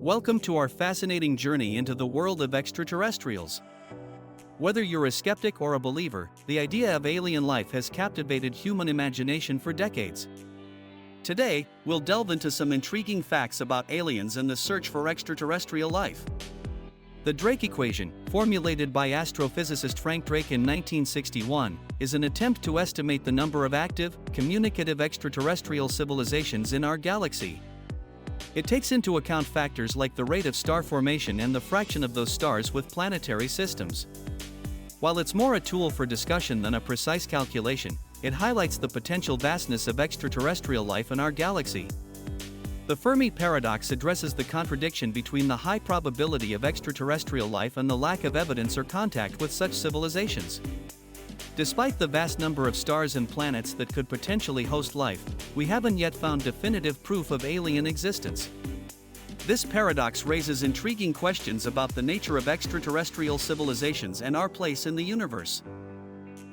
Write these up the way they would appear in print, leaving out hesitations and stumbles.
Welcome to our fascinating journey into the world of extraterrestrials. Whether you're a skeptic or a believer, the idea of alien life has captivated human imagination for decades. Today, we'll delve into some intriguing facts about aliens and the search for extraterrestrial life. The Drake equation, formulated by astrophysicist Frank Drake in 1961, is an attempt to estimate the number of active, communicative extraterrestrial civilizations in our galaxy. It takes into account factors like the rate of star formation and the fraction of those stars with planetary systems. While it's more a tool for discussion than a precise calculation, it highlights the potential vastness of extraterrestrial life in our galaxy. The Fermi paradox addresses the contradiction between the high probability of extraterrestrial life and the lack of evidence or contact with such civilizations. Despite the vast number of stars and planets that could potentially host life, we haven't yet found definitive proof of alien existence. This paradox raises intriguing questions about the nature of extraterrestrial civilizations and our place in the universe.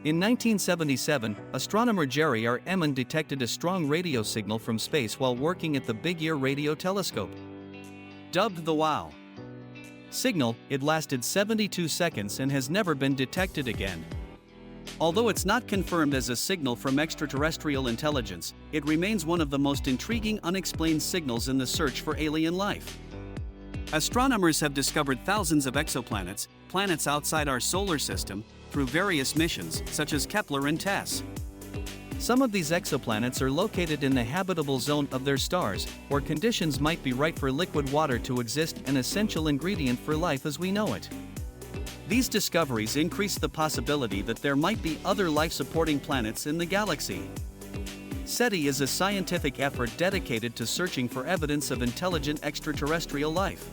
In 1977, astronomer Jerry R. Emmon detected a strong radio signal from space while working at the Big Ear Radio Telescope. Dubbed the WOW signal, it lasted 72 seconds and has never been detected again. Although it's not confirmed as a signal from extraterrestrial intelligence, it remains one of the most intriguing unexplained signals in the search for alien life. Astronomers have discovered thousands of exoplanets, planets outside our solar system, through various missions, such as Kepler and TESS. Some of these exoplanets are located in the habitable zone of their stars, where conditions might be right for liquid water to exist, an essential ingredient for life as we know it. These discoveries increase the possibility that there might be other life-supporting planets in the galaxy. SETI is a scientific effort dedicated to searching for evidence of intelligent extraterrestrial life.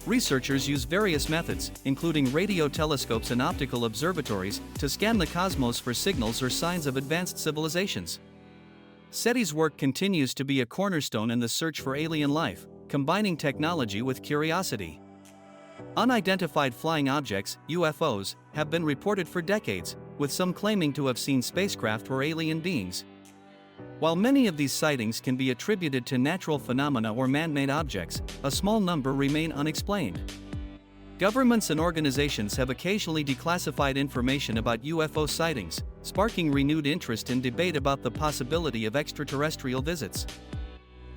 Researchers use various methods, including radio telescopes and optical observatories, to scan the cosmos for signals or signs of advanced civilizations. SETI's work continues to be a cornerstone in the search for alien life, combining technology with curiosity. Unidentified flying objects, UFOs, have been reported for decades, with some claiming to have seen spacecraft or alien beings. While many of these sightings can be attributed to natural phenomena or man-made objects, a small number remain unexplained. Governments and organizations have occasionally declassified information about UFO sightings, sparking renewed interest and debate about the possibility of extraterrestrial visits.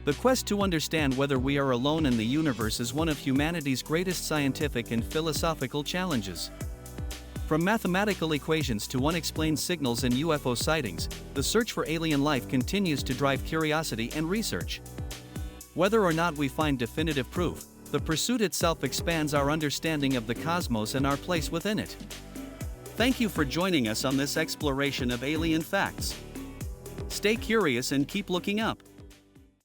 The quest to understand whether we are alone in the universe is one of humanity's greatest scientific and philosophical challenges. From mathematical equations to unexplained signals and UFO sightings, the search for alien life continues to drive curiosity and research. Whether or not we find definitive proof, the pursuit itself expands our understanding of the cosmos and our place within it. Thank you for joining us on this exploration of alien facts. Stay curious and keep looking up.